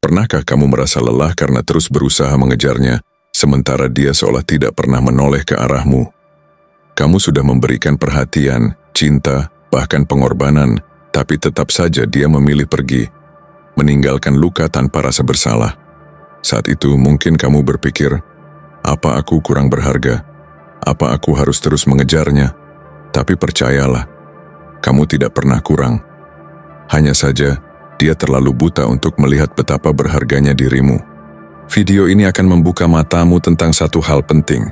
Pernahkah kamu merasa lelah karena terus berusaha mengejarnya, sementara dia seolah tidak pernah menoleh ke arahmu? Kamu sudah memberikan perhatian, cinta, bahkan pengorbanan, tapi tetap saja dia memilih pergi, meninggalkan luka tanpa rasa bersalah. Saat itu mungkin kamu berpikir, apa aku kurang berharga? Apa aku harus terus mengejarnya? Tapi percayalah, kamu tidak pernah kurang. Hanya saja, dia terlalu buta untuk melihat betapa berharganya dirimu. Video ini akan membuka matamu tentang satu hal penting.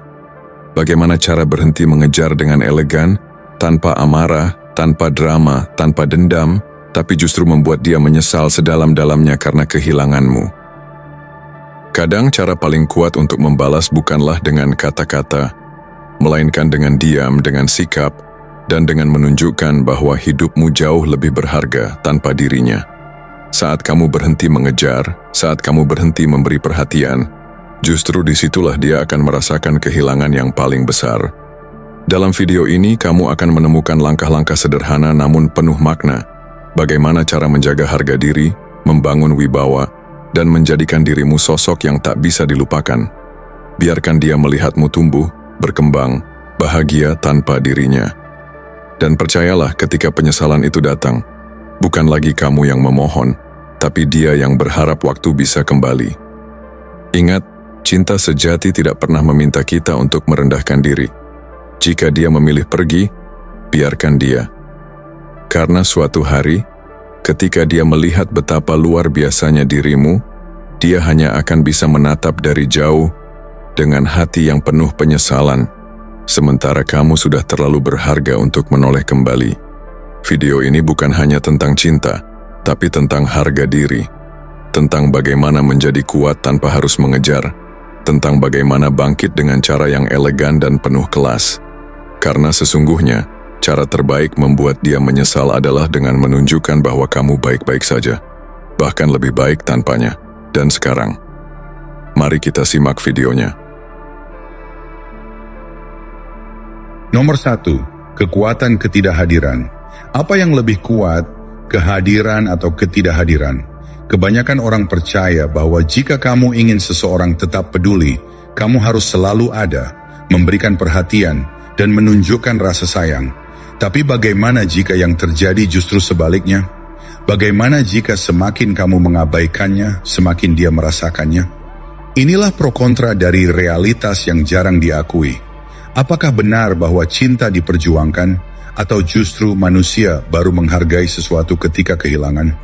Bagaimana cara berhenti mengejar dengan elegan, tanpa amarah, tanpa drama, tanpa dendam, tapi justru membuat dia menyesal sedalam-dalamnya karena kehilanganmu. Kadang cara paling kuat untuk membalas bukanlah dengan kata-kata, melainkan dengan diam, dengan sikap, dan dengan menunjukkan bahwa hidupmu jauh lebih berharga tanpa dirinya. Saat kamu berhenti mengejar, saat kamu berhenti memberi perhatian, justru disitulah dia akan merasakan kehilangan yang paling besar. Dalam video ini, kamu akan menemukan langkah-langkah sederhana namun penuh makna. Bagaimana cara menjaga harga diri, membangun wibawa, dan menjadikan dirimu sosok yang tak bisa dilupakan. Biarkan dia melihatmu tumbuh, berkembang, bahagia tanpa dirinya. Dan percayalah ketika penyesalan itu datang, bukan lagi kamu yang memohon, tapi dia yang berharap waktu bisa kembali. Ingat, cinta sejati tidak pernah meminta kita untuk merendahkan diri. Jika dia memilih pergi, biarkan dia. Karena suatu hari, ketika dia melihat betapa luar biasanya dirimu, dia hanya akan bisa menatap dari jauh dengan hati yang penuh penyesalan, sementara kamu sudah terlalu berharga untuk menoleh kembali. Video ini bukan hanya tentang cinta, tapi tentang harga diri, tentang bagaimana menjadi kuat tanpa harus mengejar, tentang bagaimana bangkit dengan cara yang elegan dan penuh kelas. Karena sesungguhnya, cara terbaik membuat dia menyesal adalah dengan menunjukkan bahwa kamu baik-baik saja, bahkan lebih baik tanpanya. Dan sekarang, mari kita simak videonya. Nomor 1, kekuatan ketidakhadiran. Apa yang lebih kuat, kehadiran atau ketidakhadiran? Kebanyakan orang percaya bahwa jika kamu ingin seseorang tetap peduli, kamu harus selalu ada, memberikan perhatian, dan menunjukkan rasa sayang. Tapi bagaimana jika yang terjadi justru sebaliknya? Bagaimana jika semakin kamu mengabaikannya, semakin dia merasakannya? Inilah pro kontra dari realitas yang jarang diakui. Apakah benar bahwa cinta diperjuangkan? Atau justru manusia baru menghargai sesuatu ketika kehilangan?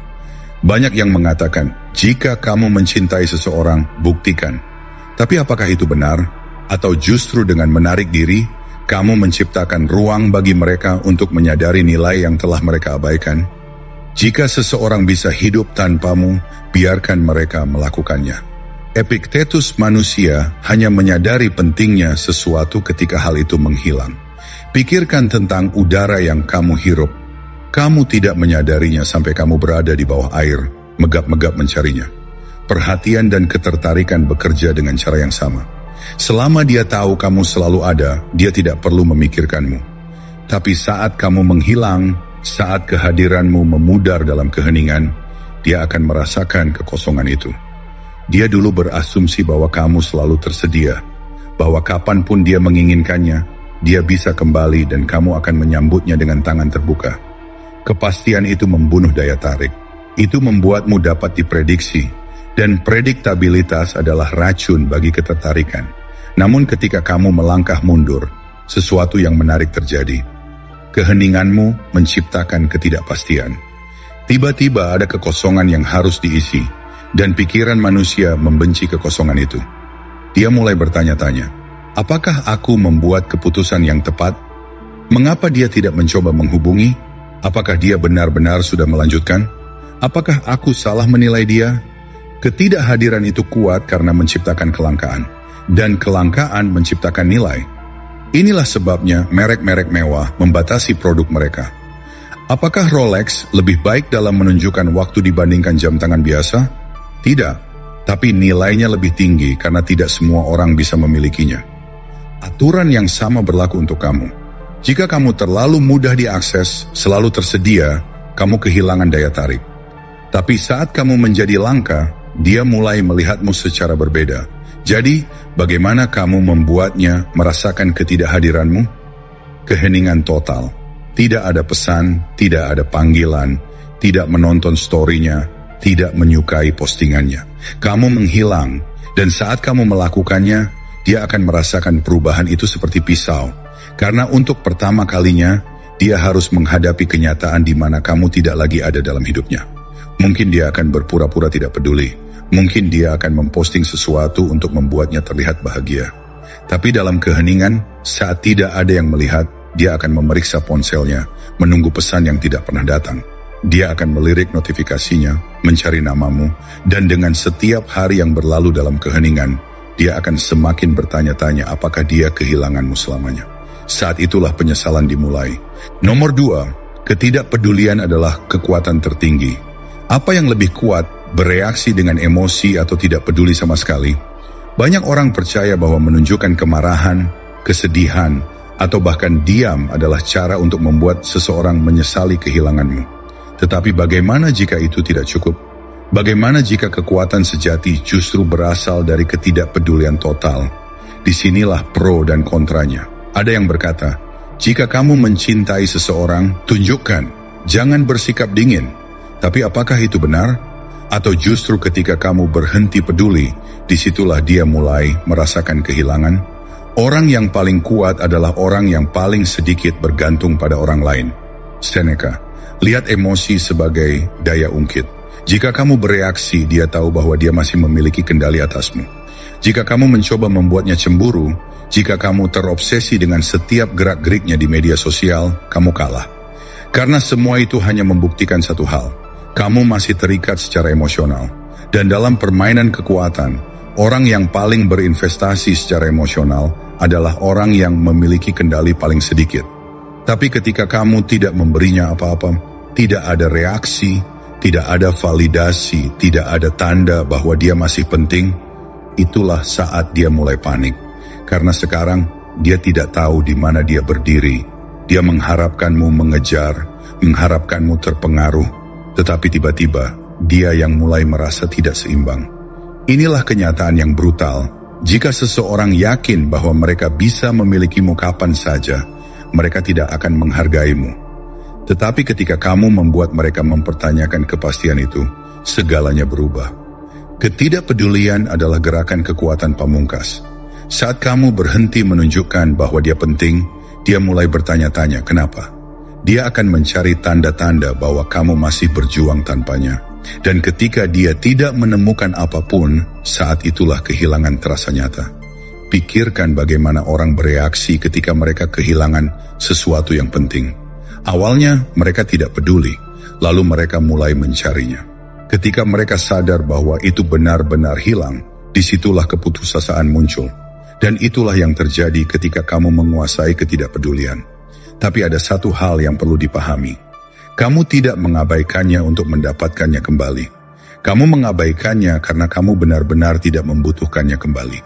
Banyak yang mengatakan, jika kamu mencintai seseorang, buktikan. Tapi apakah itu benar? Atau justru dengan menarik diri, kamu menciptakan ruang bagi mereka untuk menyadari nilai yang telah mereka abaikan? Jika seseorang bisa hidup tanpamu, biarkan mereka melakukannya. Epiktetus manusia hanya menyadari pentingnya sesuatu ketika hal itu menghilang. Pikirkan tentang udara yang kamu hirup. Kamu tidak menyadarinya sampai kamu berada di bawah air, megap-megap mencarinya. Perhatian dan ketertarikan bekerja dengan cara yang sama. Selama dia tahu kamu selalu ada, dia tidak perlu memikirkanmu. Tapi saat kamu menghilang, saat kehadiranmu memudar dalam keheningan, dia akan merasakan kekosongan itu. Dia dulu berasumsi bahwa kamu selalu tersedia, bahwa kapanpun dia menginginkannya, dia bisa kembali dan kamu akan menyambutnya dengan tangan terbuka. Kepastian itu membunuh daya tarik. Itu membuatmu dapat diprediksi, dan prediktabilitas adalah racun bagi ketertarikan. Namun ketika kamu melangkah mundur, sesuatu yang menarik terjadi. Keheninganmu menciptakan ketidakpastian. Tiba-tiba ada kekosongan yang harus diisi, dan pikiran manusia membenci kekosongan itu. Dia mulai bertanya-tanya, apakah aku membuat keputusan yang tepat? Mengapa dia tidak mencoba menghubungi? Apakah dia benar-benar sudah melanjutkan? Apakah aku salah menilai dia? Ketidakhadiran itu kuat karena menciptakan kelangkaan. Dan kelangkaan menciptakan nilai. Inilah sebabnya merek-merek mewah membatasi produk mereka. Apakah Rolex lebih baik dalam menunjukkan waktu dibandingkan jam tangan biasa? Tidak, tapi nilainya lebih tinggi karena tidak semua orang bisa memilikinya. Aturan yang sama berlaku untuk kamu. Jika kamu terlalu mudah diakses, selalu tersedia, kamu kehilangan daya tarik. Tapi saat kamu menjadi langka, dia mulai melihatmu secara berbeda. Jadi, bagaimana kamu membuatnya merasakan ketidakhadiranmu? Keheningan total. Tidak ada pesan, tidak ada panggilan, tidak menonton story-nya, tidak menyukai postingannya. Kamu menghilang, dan saat kamu melakukannya, dia akan merasakan perubahan itu seperti pisau. Karena untuk pertama kalinya, dia harus menghadapi kenyataan di mana kamu tidak lagi ada dalam hidupnya. Mungkin dia akan berpura-pura tidak peduli. Mungkin dia akan memposting sesuatu untuk membuatnya terlihat bahagia. Tapi dalam keheningan, saat tidak ada yang melihat, dia akan memeriksa ponselnya, menunggu pesan yang tidak pernah datang. Dia akan melirik notifikasinya, mencari namamu, dan dengan setiap hari yang berlalu dalam keheningan, dia akan semakin bertanya-tanya apakah dia kehilanganmu selamanya. Saat itulah penyesalan dimulai. Nomor 2, ketidakpedulian adalah kekuatan tertinggi. Apa yang lebih kuat, bereaksi dengan emosi atau tidak peduli sama sekali? Banyak orang percaya bahwa menunjukkan kemarahan, kesedihan, atau bahkan diam adalah cara untuk membuat seseorang menyesali kehilanganmu. Tetapi bagaimana jika itu tidak cukup? Bagaimana jika kekuatan sejati justru berasal dari ketidakpedulian total? Disinilah pro dan kontranya. Ada yang berkata, jika kamu mencintai seseorang, tunjukkan, jangan bersikap dingin. Tapi apakah itu benar? Atau justru ketika kamu berhenti peduli, disitulah dia mulai merasakan kehilangan? Orang yang paling kuat adalah orang yang paling sedikit bergantung pada orang lain. Seneca, lihat emosi sebagai daya ungkit. Jika kamu bereaksi, dia tahu bahwa dia masih memiliki kendali atasmu. Jika kamu mencoba membuatnya cemburu, jika kamu terobsesi dengan setiap gerak-geriknya di media sosial, kamu kalah. Karena semua itu hanya membuktikan satu hal. Kamu masih terikat secara emosional. Dan dalam permainan kekuatan, orang yang paling berinvestasi secara emosional adalah orang yang memiliki kendali paling sedikit. Tapi ketika kamu tidak memberinya apa-apa, tidak ada reaksi, tidak ada validasi, tidak ada tanda bahwa dia masih penting, itulah saat dia mulai panik. Karena sekarang dia tidak tahu di mana dia berdiri. Dia mengharapkanmu mengejar, mengharapkanmu terpengaruh, tetapi tiba-tiba dia yang mulai merasa tidak seimbang. Inilah kenyataan yang brutal. Jika seseorang yakin bahwa mereka bisa memilikimu kapan saja, mereka tidak akan menghargaimu. Tetapi ketika kamu membuat mereka mempertanyakan kepastian itu, segalanya berubah. Ketidakpedulian adalah gerakan kekuatan pamungkas. Saat kamu berhenti menunjukkan bahwa dia penting, dia mulai bertanya-tanya kenapa. Dia akan mencari tanda-tanda bahwa kamu masih berjuang tanpanya. Dan ketika dia tidak menemukan apapun, saat itulah kehilangan terasa nyata. Pikirkan bagaimana orang bereaksi ketika mereka kehilangan sesuatu yang penting. Awalnya mereka tidak peduli, lalu mereka mulai mencarinya. Ketika mereka sadar bahwa itu benar-benar hilang, disitulah keputusasaan muncul. Dan itulah yang terjadi ketika kamu menguasai ketidakpedulian. Tapi ada satu hal yang perlu dipahami. Kamu tidak mengabaikannya untuk mendapatkannya kembali. Kamu mengabaikannya karena kamu benar-benar tidak membutuhkannya kembali.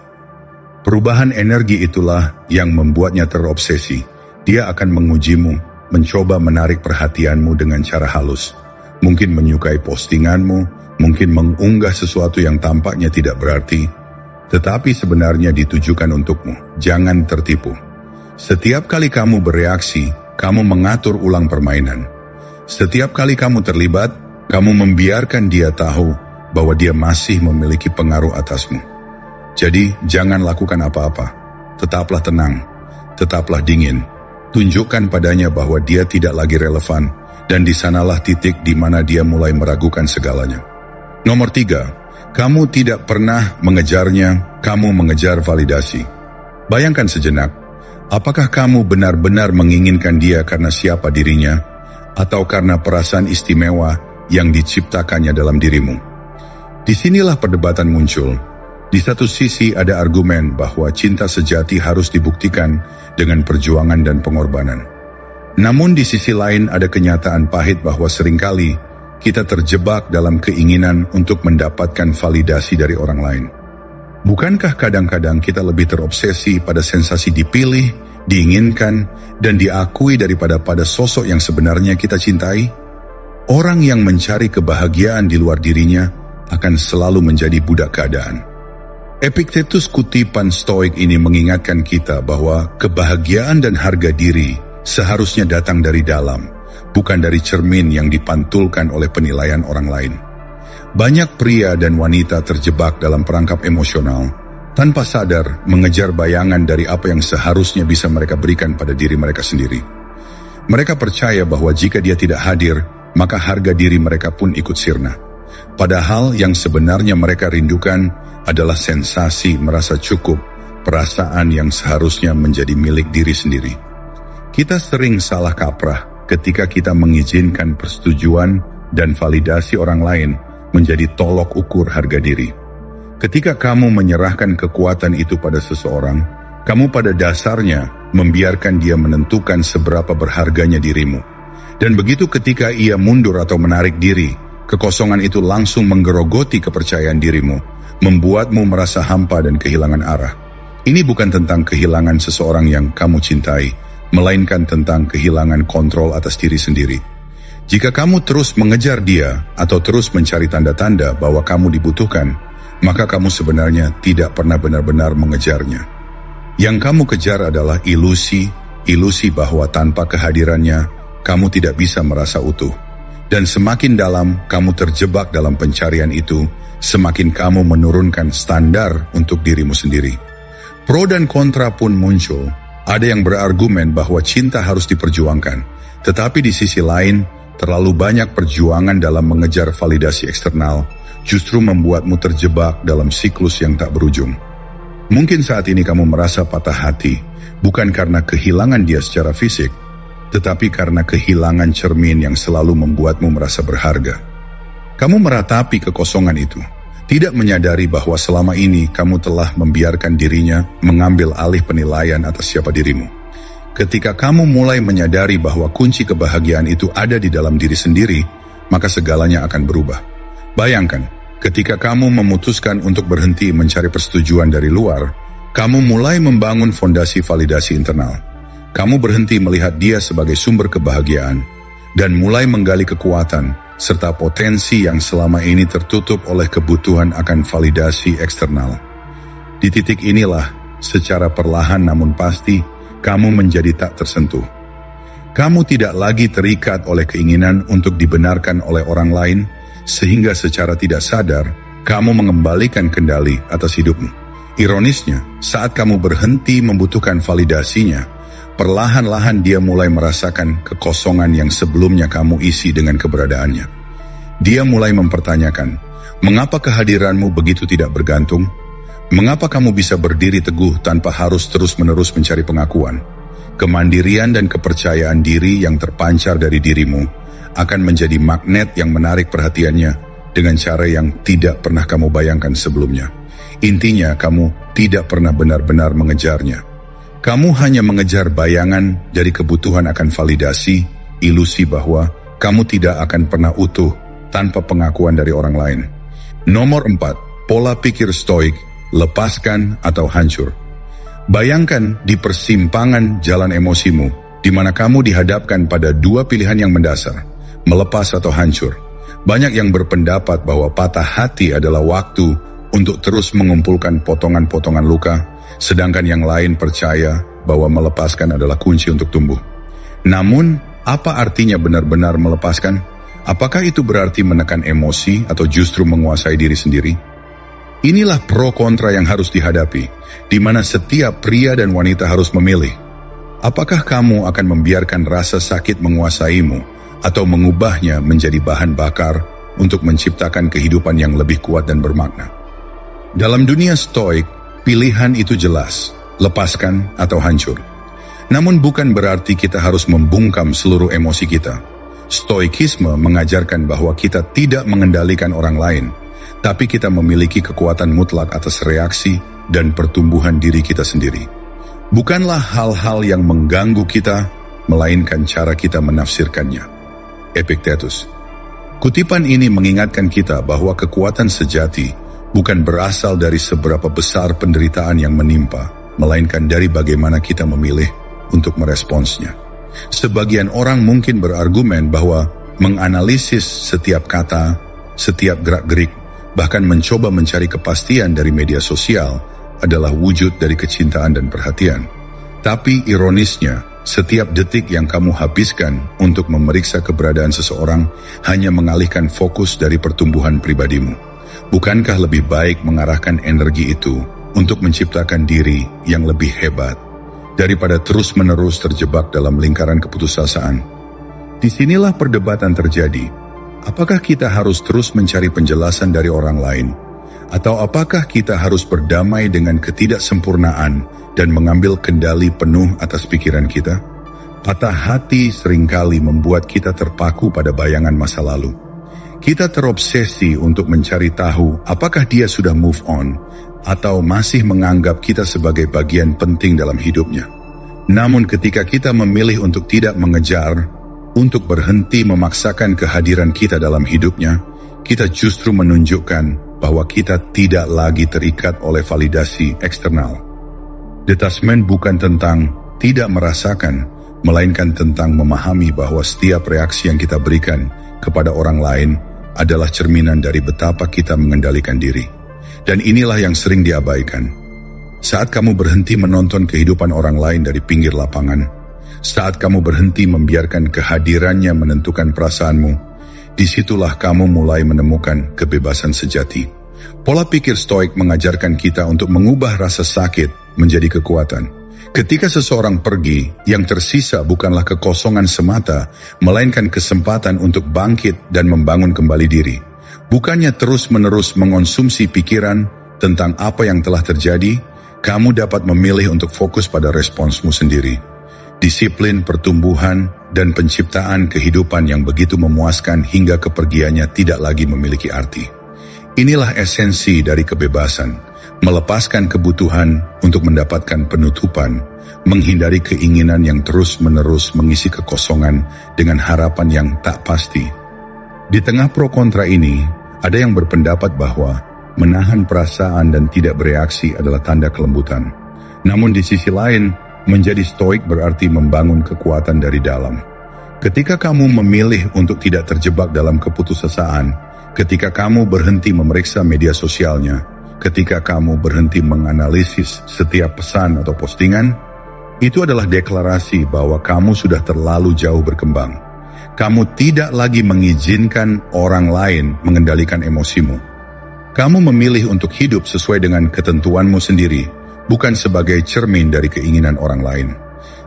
Perubahan energi itulah yang membuatnya terobsesi. Dia akan mengujimu, mencoba menarik perhatianmu dengan cara halus. Mungkin menyukai postinganmu, mungkin mengunggah sesuatu yang tampaknya tidak berarti, tetapi sebenarnya ditujukan untukmu. Jangan tertipu. Setiap kali kamu bereaksi, kamu mengatur ulang permainan. Setiap kali kamu terlibat, kamu membiarkan dia tahu bahwa dia masih memiliki pengaruh atasmu. Jadi, jangan lakukan apa-apa. Tetaplah tenang, tetaplah dingin. Tunjukkan padanya bahwa dia tidak lagi relevan, dan di sanalah titik di mana dia mulai meragukan segalanya. Nomor 3. Kamu tidak pernah mengejarnya, kamu mengejar validasi. Bayangkan sejenak, apakah kamu benar-benar menginginkan dia karena siapa dirinya, atau karena perasaan istimewa yang diciptakannya dalam dirimu? Disinilah perdebatan muncul. Di satu sisi ada argumen bahwa cinta sejati harus dibuktikan dengan perjuangan dan pengorbanan. Namun di sisi lain ada kenyataan pahit bahwa seringkali kita terjebak dalam keinginan untuk mendapatkan validasi dari orang lain. Bukankah kadang-kadang kita lebih terobsesi pada sensasi dipilih, diinginkan, dan diakui daripada pada sosok yang sebenarnya kita cintai? Orang yang mencari kebahagiaan di luar dirinya akan selalu menjadi budak keadaan. Epictetus kutipan Stoik ini mengingatkan kita bahwa kebahagiaan dan harga diri seharusnya datang dari dalam, bukan dari cermin yang dipantulkan oleh penilaian orang lain. Banyak pria dan wanita terjebak dalam perangkap emosional, tanpa sadar mengejar bayangan dari apa yang seharusnya bisa mereka berikan pada diri mereka sendiri. Mereka percaya bahwa jika dia tidak hadir, maka harga diri mereka pun ikut sirna. Padahal yang sebenarnya mereka rindukan adalah sensasi merasa cukup, perasaan yang seharusnya menjadi milik diri sendiri. Kita sering salah kaprah ketika kita mengizinkan persetujuan dan validasi orang lain menjadi tolok ukur harga diri. Ketika kamu menyerahkan kekuatan itu pada seseorang, kamu pada dasarnya membiarkan dia menentukan seberapa berharganya dirimu. Dan begitu ketika ia mundur atau menarik diri, kekosongan itu langsung menggerogoti kepercayaan dirimu, membuatmu merasa hampa dan kehilangan arah. Ini bukan tentang kehilangan seseorang yang kamu cintai, melainkan tentang kehilangan kontrol atas diri sendiri. Jika kamu terus mengejar dia atau terus mencari tanda-tanda bahwa kamu dibutuhkan, maka kamu sebenarnya tidak pernah benar-benar mengejarnya. Yang kamu kejar adalah ilusi bahwa tanpa kehadirannya, kamu tidak bisa merasa utuh. Dan semakin dalam kamu terjebak dalam pencarian itu, semakin kamu menurunkan standar untuk dirimu sendiri. Pro dan kontra pun muncul. Ada yang berargumen bahwa cinta harus diperjuangkan, tetapi di sisi lain, terlalu banyak perjuangan dalam mengejar validasi eksternal justru membuatmu terjebak dalam siklus yang tak berujung. Mungkin saat ini kamu merasa patah hati, bukan karena kehilangan dia secara fisik, tetapi karena kehilangan cermin yang selalu membuatmu merasa berharga. Kamu meratapi kekosongan itu, tidak menyadari bahwa selama ini kamu telah membiarkan dirinya mengambil alih penilaian atas siapa dirimu. Ketika kamu mulai menyadari bahwa kunci kebahagiaan itu ada di dalam diri sendiri, maka segalanya akan berubah. Bayangkan, ketika kamu memutuskan untuk berhenti mencari persetujuan dari luar, kamu mulai membangun fondasi validasi internal. Kamu berhenti melihat dia sebagai sumber kebahagiaan, dan mulai menggali kekuatan, serta potensi yang selama ini tertutup oleh kebutuhan akan validasi eksternal. Di titik inilah, secara perlahan namun pasti, kamu menjadi tak tersentuh. Kamu tidak lagi terikat oleh keinginan untuk dibenarkan oleh orang lain, sehingga secara tidak sadar, kamu mengembalikan kendali atas hidupmu. Ironisnya, saat kamu berhenti membutuhkan validasinya, perlahan-lahan dia mulai merasakan kekosongan yang sebelumnya kamu isi dengan keberadaannya. Dia mulai mempertanyakan, mengapa kehadiranmu begitu tidak bergantung? Mengapa kamu bisa berdiri teguh tanpa harus terus-menerus mencari pengakuan? Kemandirian dan kepercayaan diri yang terpancar dari dirimu akan menjadi magnet yang menarik perhatiannya dengan cara yang tidak pernah kamu bayangkan sebelumnya. Intinya, kamu tidak pernah benar-benar mengejarnya. Kamu hanya mengejar bayangan dari kebutuhan akan validasi, ilusi bahwa kamu tidak akan pernah utuh tanpa pengakuan dari orang lain. Nomor 4, pola pikir Stoik. Lepaskan atau hancur. Bayangkan di persimpangan jalan emosimu, di mana kamu dihadapkan pada dua pilihan yang mendasar, melepas atau hancur. Banyak yang berpendapat bahwa patah hati adalah waktu untuk terus mengumpulkan potongan-potongan luka, sedangkan yang lain percaya bahwa melepaskan adalah kunci untuk tumbuh. Namun, apa artinya benar-benar melepaskan? Apakah itu berarti menekan emosi atau justru menguasai diri sendiri? Inilah pro kontra yang harus dihadapi, di mana setiap pria dan wanita harus memilih. Apakah kamu akan membiarkan rasa sakit menguasaimu, atau mengubahnya menjadi bahan bakar untuk menciptakan kehidupan yang lebih kuat dan bermakna? Dalam dunia Stoik, pilihan itu jelas, lepaskan atau hancur. Namun bukan berarti kita harus membungkam seluruh emosi kita. Stoikisme mengajarkan bahwa kita tidak mengendalikan orang lain, tapi kita memiliki kekuatan mutlak atas reaksi dan pertumbuhan diri kita sendiri. Bukanlah hal-hal yang mengganggu kita, melainkan cara kita menafsirkannya. Epictetus. Kutipan ini mengingatkan kita bahwa kekuatan sejati bukan berasal dari seberapa besar penderitaan yang menimpa, melainkan dari bagaimana kita memilih untuk meresponsnya. Sebagian orang mungkin berargumen bahwa menganalisis setiap kata, setiap gerak-gerik, bahkan mencoba mencari kepastian dari media sosial adalah wujud dari kecintaan dan perhatian. Tapi ironisnya, setiap detik yang kamu habiskan untuk memeriksa keberadaan seseorang hanya mengalihkan fokus dari pertumbuhan pribadimu. Bukankah lebih baik mengarahkan energi itu untuk menciptakan diri yang lebih hebat daripada terus-menerus terjebak dalam lingkaran keputusasaan? Disinilah perdebatan terjadi. Apakah kita harus terus mencari penjelasan dari orang lain? Atau apakah kita harus berdamai dengan ketidaksempurnaan dan mengambil kendali penuh atas pikiran kita? Patah hati seringkali membuat kita terpaku pada bayangan masa lalu. Kita terobsesi untuk mencari tahu apakah dia sudah move on atau masih menganggap kita sebagai bagian penting dalam hidupnya. Namun ketika kita memilih untuk tidak mengejar, untuk berhenti memaksakan kehadiran kita dalam hidupnya, kita justru menunjukkan bahwa kita tidak lagi terikat oleh validasi eksternal. Detachment bukan tentang tidak merasakan, melainkan tentang memahami bahwa setiap reaksi yang kita berikan kepada orang lain adalah cerminan dari betapa kita mengendalikan diri. Dan inilah yang sering diabaikan. Saat kamu berhenti menonton kehidupan orang lain dari pinggir lapangan, saat kamu berhenti membiarkan kehadirannya menentukan perasaanmu, disitulah kamu mulai menemukan kebebasan sejati. Pola pikir Stoik mengajarkan kita untuk mengubah rasa sakit menjadi kekuatan. Ketika seseorang pergi, yang tersisa bukanlah kekosongan semata, melainkan kesempatan untuk bangkit dan membangun kembali diri. Bukannya terus-menerus mengonsumsi pikiran tentang apa yang telah terjadi, kamu dapat memilih untuk fokus pada responsmu sendiri. Disiplin, pertumbuhan, dan penciptaan kehidupan yang begitu memuaskan hingga kepergiannya tidak lagi memiliki arti. Inilah esensi dari kebebasan, melepaskan kebutuhan untuk mendapatkan penutupan, menghindari keinginan yang terus-menerus mengisi kekosongan dengan harapan yang tak pasti. Di tengah pro kontra ini, ada yang berpendapat bahwa menahan perasaan dan tidak bereaksi adalah tanda kelembutan. Namun di sisi lain, menjadi stoik berarti membangun kekuatan dari dalam. Ketika kamu memilih untuk tidak terjebak dalam keputusasaan, ketika kamu berhenti memeriksa media sosialnya, ketika kamu berhenti menganalisis setiap pesan atau postingan, itu adalah deklarasi bahwa kamu sudah terlalu jauh berkembang. Kamu tidak lagi mengizinkan orang lain mengendalikan emosimu. Kamu memilih untuk hidup sesuai dengan ketentuanmu sendiri, bukan sebagai cermin dari keinginan orang lain.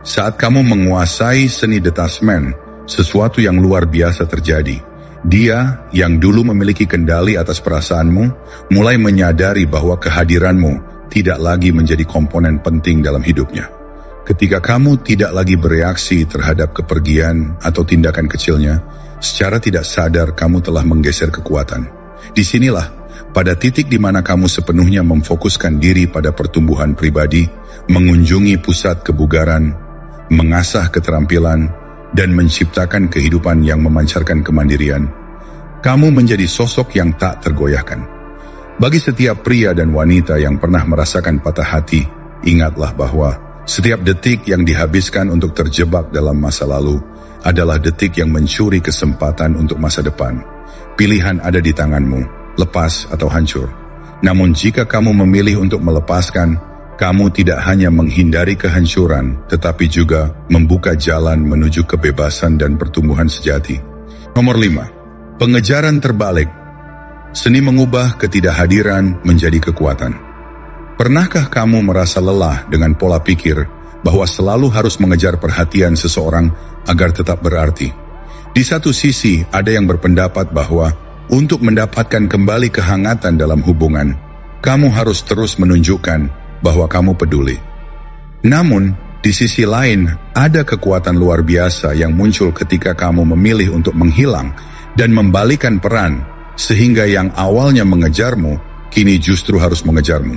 Saat kamu menguasai seni detachment, sesuatu yang luar biasa terjadi. Dia yang dulu memiliki kendali atas perasaanmu, mulai menyadari bahwa kehadiranmu tidak lagi menjadi komponen penting dalam hidupnya. Ketika kamu tidak lagi bereaksi terhadap kepergian atau tindakan kecilnya, secara tidak sadar kamu telah menggeser kekuatan. Disinilah, pada titik di mana kamu sepenuhnya memfokuskan diri pada pertumbuhan pribadi, mengunjungi pusat kebugaran, mengasah keterampilan, dan menciptakan kehidupan yang memancarkan kemandirian, kamu menjadi sosok yang tak tergoyahkan. Bagi setiap pria dan wanita yang pernah merasakan patah hati, ingatlah bahwa setiap detik yang dihabiskan untuk terjebak dalam masa lalu adalah detik yang mencuri kesempatan untuk masa depan. Pilihan ada di tanganmu, lepas atau hancur. Namun jika kamu memilih untuk melepaskan, kamu tidak hanya menghindari kehancuran, tetapi juga membuka jalan menuju kebebasan dan pertumbuhan sejati. Nomor 5. Pengejaran terbalik. Seni mengubah ketidakhadiran menjadi kekuatan. Pernahkah kamu merasa lelah dengan pola pikir bahwa selalu harus mengejar perhatian seseorang agar tetap berarti? Di satu sisi, ada yang berpendapat bahwa untuk mendapatkan kembali kehangatan dalam hubungan, kamu harus terus menunjukkan bahwa kamu peduli. Namun, di sisi lain, ada kekuatan luar biasa yang muncul ketika kamu memilih untuk menghilang dan membalikan peran, sehingga yang awalnya mengejarmu, kini justru harus mengejarmu.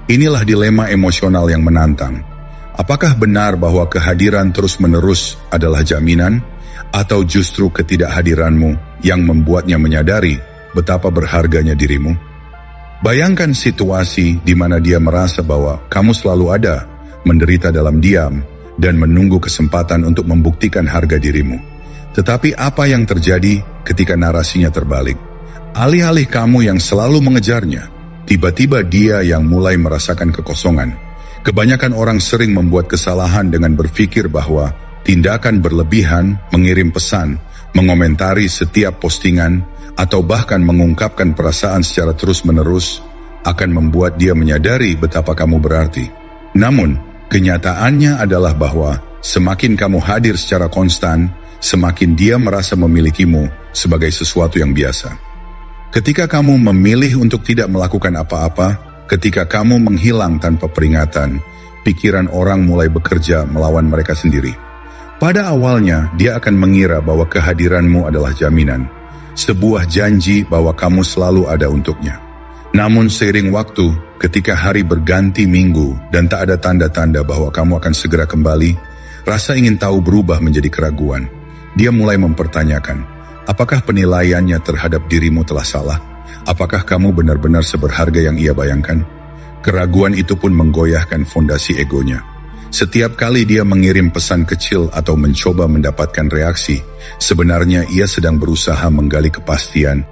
Inilah dilema emosional yang menantang. Apakah benar bahwa kehadiran terus-menerus adalah jaminan, atau justru ketidakhadiranmu yang membuatnya menyadari betapa berharganya dirimu? Bayangkan situasi di mana dia merasa bahwa kamu selalu ada, menderita dalam diam, dan menunggu kesempatan untuk membuktikan harga dirimu. Tetapi apa yang terjadi ketika narasinya terbalik? Alih-alih kamu yang selalu mengejarnya, tiba-tiba dia yang mulai merasakan kekosongan. Kebanyakan orang sering membuat kesalahan dengan berpikir bahwa tindakan berlebihan, mengirim pesan, mengomentari setiap postingan, atau bahkan mengungkapkan perasaan secara terus-menerus akan membuat dia menyadari betapa kamu berarti. Namun, kenyataannya adalah bahwa semakin kamu hadir secara konstan, semakin dia merasa memilikimu sebagai sesuatu yang biasa. Ketika kamu memilih untuk tidak melakukan apa-apa, ketika kamu menghilang tanpa peringatan, pikiran orang mulai bekerja melawan mereka sendiri. Pada awalnya, dia akan mengira bahwa kehadiranmu adalah jaminan, sebuah janji bahwa kamu selalu ada untuknya. Namun seiring waktu, ketika hari berganti minggu dan tak ada tanda-tanda bahwa kamu akan segera kembali, rasa ingin tahu berubah menjadi keraguan. Dia mulai mempertanyakan, apakah penilaiannya terhadap dirimu telah salah? Apakah kamu benar-benar seberharga yang ia bayangkan? Keraguan itu pun menggoyahkan fondasi egonya. Setiap kali dia mengirim pesan kecil atau mencoba mendapatkan reaksi, sebenarnya ia sedang berusaha menggali kepastian